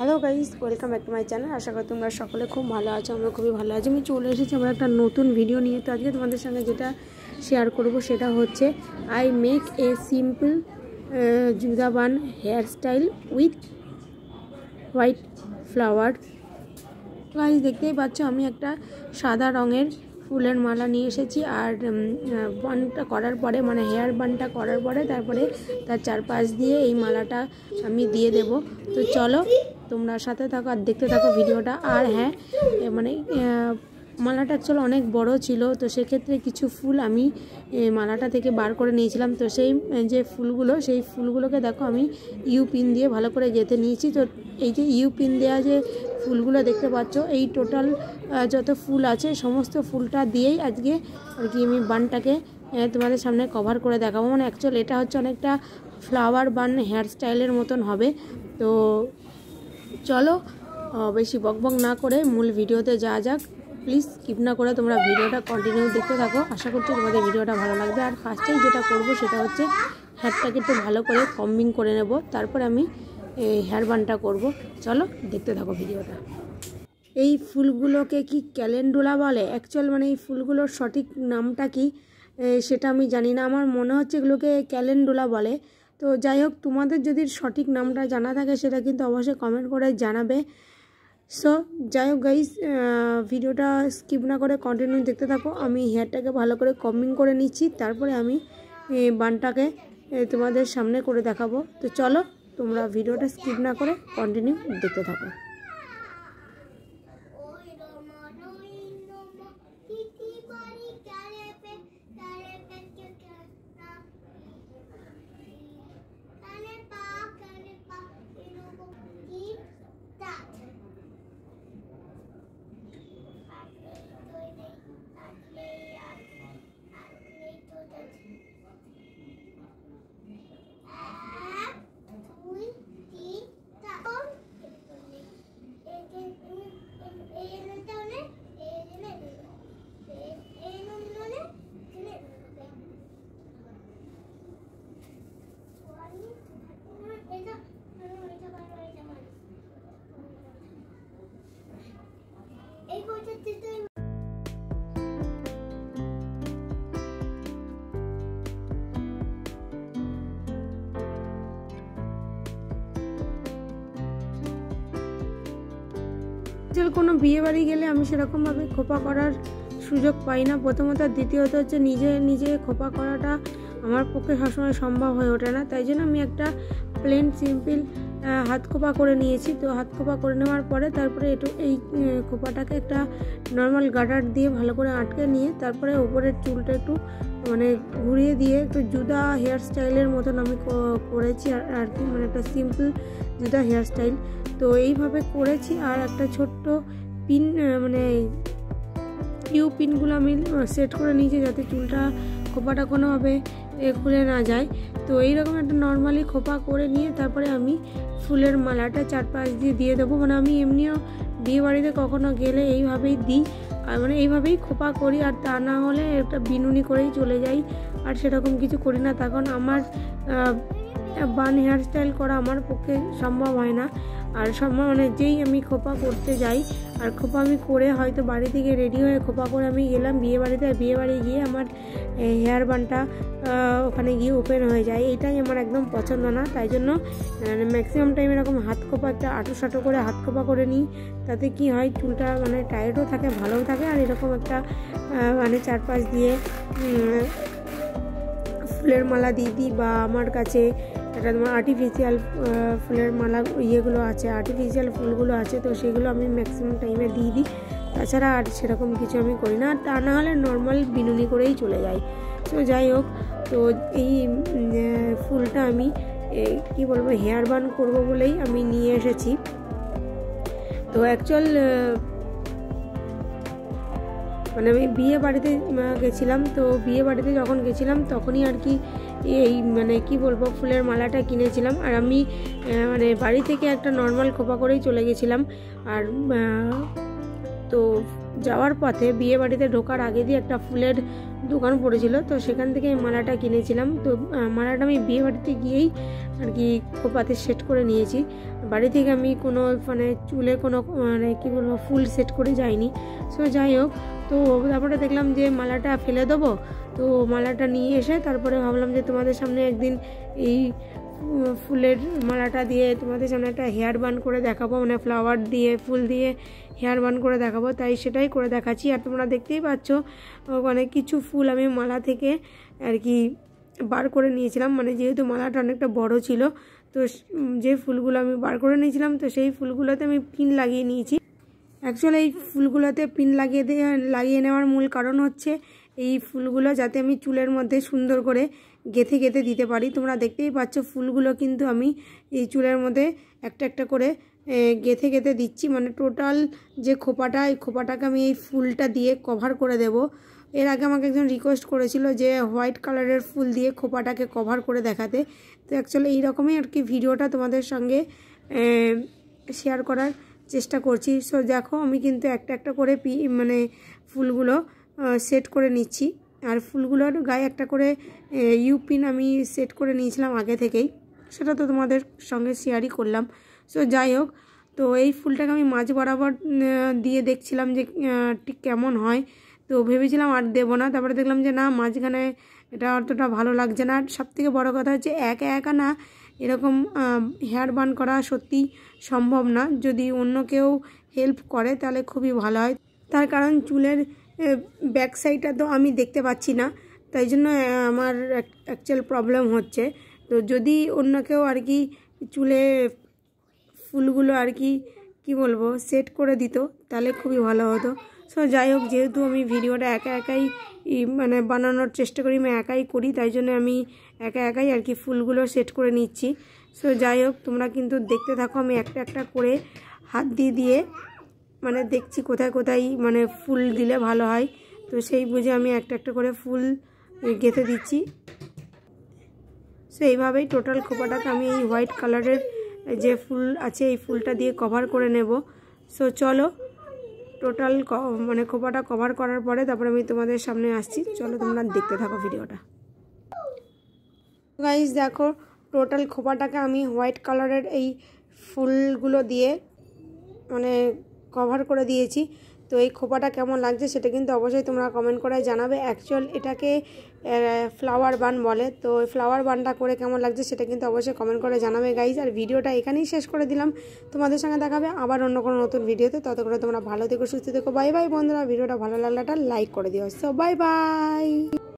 Hello guys, welcome back to my channel. আশা করি তোমরা সকলে খুব ভালো আছো। আমরা খুবই ভালো আছি। আমি চলে এসেছি আমার একটা নতুন ভিডিও নিয়ে। তো আজকে তোমাদের সঙ্গে যেটা শেয়ার করব সেটা হচ্ছে আই মেক এ সিম্পল জুদা bun hair style with white flower. Guys দেখতেই পাচ্ছ আমি একটা সাদা রঙের ফুলের মালা নিয়ে এসেছি। আর বানটা করার পরে মানে হেয়ার বানটা করার পরে তারপরে তার চারপাশ দিয়ে এই মালাটা আমি দিয়ে দেব। তো চলো তোমরা সাথে থাকো আর দেখতে থাকো ভিডিওটা। আর হ্যাঁ, মানে মালাটা অ্যাকচুয়ালি অনেক বড় ছিল, তো সেক্ষেত্রে কিছু ফুল আমি মালাটা থেকে বার করে নিয়েছিলাম। তো সেই যে ফুলগুলো, সেই ফুলগুলোকে দেখো আমি ইউ পিন দিয়ে ভালো করে গেঁথে নিয়েছি। তো এই যে ইউ পিন দেওয়া যে ফুলগুলো দেখতে পাচ্ছ, এই টোটাল যত ফুল আছে সমস্ত ফুলটা দিয়েই আজকে আর কি আমি বানটাকে তোমাদের সামনে কভার করে দেখাবো। মানে অ্যাকচুয়ালি এটা হচ্ছে অনেকটা ফ্লাওয়ার বান হেয়ার স্টাইলের মতন হবে। তো চলো বেশি বকবক না করে মূল ভিডিওতে যাওয়া যাক। প্লিজ স্কিপ না করে তোমরা ভিডিওটা কন্টিনিউ দেখতে থাকো। আশা করছি তোমাদের ভিডিওটা ভালো লাগবে। আর ফার্স্টেই যেটা করব সেটা হচ্ছে হেয়ারটাকে একটু ভালো করে কম্বিং করে নেব, তারপর আমি হেয়ার বানটা করব। চলো দেখতে থাকো ভিডিওটা। এই ফুলগুলোকে কি ক্যালেন্ডুলা বলে অ্যাকচুয়াল, মানে এই ফুলগুলোর সঠিক নামটা কি সেটা আমি জানি না। আমার মনে হচ্ছে এগুলোকে ক্যালেন্ডুলা বলে। তো যাই হোক, তোমাদের যদি সঠিক নামটা জানা থাকে সেটা কিন্তু অবশ্যই কমেন্ট করে জানাবে। সো যাই হোক গাইস, ভিডিওটা স্কিপ না করে কন্টিনিউ দেখতে থাকো। আমি হেয়ারটাকে ভালো করে কম্বিং করে নিচ্ছি, তারপরে আমি বানটাকে তোমাদের সামনে করে দেখাবো। তো চলো তোমরা ভিডিওটা স্কিপ না করে কন্টিনিউ দেখতে থাকো। কোনো বিয়ে বাড়ি গেলে আমি সেরকমভাবে খোপা করার সুযোগ পাই না, প্রথমত। আর দ্বিতীয়ত হচ্ছে নিজে নিজে খোপা করাটা আমার পক্ষে সবসময় সম্ভব হয়ে ওঠে না। তাই জন্য আমি একটা প্লেন সিম্পল হাত খোপা করে নিয়েছি। তো হাত খোপা করে নেওয়ার পরে তারপরে এই খোপাটাকে একটা নর্মাল গার্ডার দিয়ে ভালো করে আটকে নিয়ে তারপরে উপরের চুলটা একটু মানে ঘুরিয়ে দিয়ে একটু জুদা হেয়ার স্টাইলের মতন আমি করেছি আর কি, মানে একটা সিম্পল জুদা হেয়ার স্টাইল। তো এইভাবে করেছি। আর একটা ছোট্ট পিন মানে ইউ পিনগুলো আমি সেট করে নিয়েছি যাতে চুলটা খোপাটা কোনোভাবে খুলে না যায়। তো এইরকম একটা নর্মালি খোপা করে নিয়ে তারপরে আমি ফুলের মালাটা চারপাশ দিয়ে দেবো। মানে আমি এমনিও বিয়ে বাড়িতে কখনো গেলে এইভাবেই দিই, আর মানে এইভাবেই খোপা করি। আর তা না হলে একটা বিনুনি করেই চলে যাই, আর সেরকম কিছু করি না। তখন আমার বান হেয়ার স্টাইল করা আমার পক্ষে সম্ভব হয় না। আর মানে যেই আমি খোপা করতে যাই আর খোপা আমি করে হয়তো বাড়ি থেকে রেডি হয়ে খোপা করে আমি গেলাম বিয়ে বাড়িতে, বিয়ে বাড়ি গিয়ে আমার হেয়ার বানটা ওখানে গিয়ে ওপেন হয়ে যায়, এটাই আমার একদম পছন্দ না। তাই জন্য ম্যাক্সিমাম টাইম এরকম হাত খোপা একটা আটো করে হাত খোপা করে নিই। তাতে কি হয়, চুলটা মানে টাইটও থাকে, ভালোও থাকে। আর এরকম একটা মানে চারপাশ দিয়ে ফুলের মালা দিয়ে দিই, বা আমার কাছে এটা তোমার আর্টিফিশিয়াল ফুলের মালা ইয়েগুলো আছে, আর্টিফিশিয়াল ফুলগুলো আছে, তো সেগুলো আমি ম্যাক্সিমাম টাইমে দিয়ে দিই। তাছাড়া আর সেরকম কিছু আমি করি না। তা না হলে নর্মাল বিনুনি করেই চলে যাই। তো যাই হোক, তো এই ফুলটা আমি কি বলবো হেয়ার বান করব বলেই আমি নিয়ে এসেছি। তো অ্যাকচুয়াল মানে আমি বিয়ে বাড়িতে গেছিলাম। তো বিয়ে বাড়িতে যখন গেছিলাম তখনই আর কি এই মানে কি বলবো ফুলের মালাটা কিনেছিলাম। আর আমি মানে বাড়ি থেকে একটা নর্মাল খোপা করেই চলে গেছিলাম। আর তো যাওয়ার পথে বিয়ে বাড়িতে ঢোকার আগে দিয়ে একটা ফুলের দোকান পড়েছিল, তো সেখান থেকে এই মালাটা কিনেছিলাম। তো মালাটা আমি বিয়ে বাড়িতে গিয়েই আর কি খোপাতে সেট করে নিয়েছি। বাড়ি থেকে আমি কোনো মানে চুলে কোনো মানে কী বলবো ফুল সেট করে যাইনি। সো যাই হোক, তো তারপরে দেখলাম যে মালাটা ফেলে দেবো, তো মালাটা নিয়ে এসে তারপরে ভাবলাম যে তোমাদের সামনে একদিন এই ফুলের মালাটা দিয়ে তোমাদের সামনে একটা হেয়ার বান করে দেখাবো, মানে ফ্লাওয়ার দিয়ে ফুল দিয়ে হেয়ার বান করে দেখাবো, তাই সেটাই করে দেখাচ্ছি। আর তোমরা দেখতেই পাচ্ছ অনেক কিছু ফুল আমি মালা থেকে আর কি বার করে নিয়েছিলাম, মানে যেহেতু মালাটা অনেকটা বড় ছিল, তো যে ফুলগুলো আমি বার করে নিয়েছিলাম তো সেই ফুলগুলোতে আমি পিন লাগিয়ে নিয়েছি। অ্যাকচুয়ালি এই ফুলগুলোতে পিন লাগিয়ে নেওয়ার মূল কারণ হচ্ছে এই ফুলগুলো যাতে আমি চুলের মধ্যে সুন্দর করে গেঁথে গেঁথে দিতে পারি। তোমরা দেখতেই পাচ্ছ ফুলগুলো কিন্তু আমি এই চুলের মধ্যে একটা একটা করে গেঁথে গেঁথে দিচ্ছি, মানে টোটাল যে খোপাটা, এই খোপাটাকে আমি এই ফুলটা দিয়ে কভার করে দেব। এর আগে আমাকে একজন রিকোয়েস্ট করেছিল যে হোয়াইট কালারের ফুল দিয়ে খোপাটাকে কভার করে দেখাতে, তো অ্যাকচুয়ালি এইরকমই আর কি ভিডিওটা তোমাদের সঙ্গে শেয়ার করার চেষ্টা করছি। সো দেখো আমি কিন্তু একটা একটা করে মানে ফুলগুলো সেট করে নিচ্ছি, আর ফুলগুলোর গায়ে একটা করে ইউপিন আমি সেট করে নিয়েছিলাম আগে থেকেই, সেটা তো তোমাদের সঙ্গে শেয়ারই করলাম। সো যাই হোক, তো এই ফুলটাকে আমি মাঝ বরাবর দিয়ে দেখছিলাম যে ঠিক কেমন হয়, তো ভেবেছিলাম আর দেবো না, তারপরে দেখলাম যে না, মাঝখানে এটা অতটা ভালো লাগছে না। আর সবথেকে বড় কথা হচ্ছে একা একা না এরকম হেয়ার বান করা সত্যি সম্ভব না, যদি অন্য কেউ হেল্প করে তাহলে খুবই ভালো হয়। তার কারণ চুলের ব্যাক সাইডটা তো আমি দেখতে পাচ্ছি না, তাই জন্য আমার অ্যাকচুয়াল প্রবলেম হচ্ছে। তো যদি অন্য কেউ আর কি চুলে ফুলগুলো আর কি বলবো সেট করে দিত তাহলে খুবই ভালো হতো। সো যাই হোক, যেহেতু আমি ভিডিওটা একাই মানে বানানোর চেষ্টা করি, আমি একাই করি, তাই জন্য আমি একাই আর কি ফুলগুলো সেট করে নিচ্ছি। সো যাই হোক, তোমরা কিন্তু দেখতে থাকো, আমি একটা একটা করে হাত দিয়ে মানে দেখছি কোথায় কোথায় মানে ফুল দিলে ভালো হয়, তো সেই বুঝে আমি একটা একটা করে ফুল গেঁথে দিচ্ছি। সো এইভাবেই টোটাল খোপাটাকে আমি এই হোয়াইট কালারের যে ফুল আছে এই ফুলটা দিয়ে কভার করে নেব। সো চলো, টোটাল মানে খোপাটা কভার করার পরে তারপরে আমি তোমাদের সামনে আসছি, চলো তোমরা দেখতে থাকো ভিডিওটা। গাইস দেখো, টোটাল খোপাটাকে আমি হোয়াইট কালারের এই ফুলগুলো দিয়ে মানে কভার করে দিয়েছি। তো এই খোপাটা কেমন লাগছে সেটা কিন্তু অবশ্যই তোমরা কমেন্ট করে জানাবে। অ্যাকচুয়াল এটাকে ফ্লাওয়ার বান বলে, তো ফ্লাওয়ার বানটা করে কেমন লাগছে সেটা কিন্তু অবশ্যই কমেন্ট করে জানাবে গাইজ। আর ভিডিওটা এখানেই শেষ করে দিলাম, তোমাদের সঙ্গে দেখাবে আবার অন্য কোনো নতুন ভিডিওতে। ততক্ষণে তোমরা ভালো থেকো, সুস্থ থেকো, বাই বাই বন্ধুরা। ভিডিওটা ভালো লাগলে একটা লাইক করে দিও। So bye bye.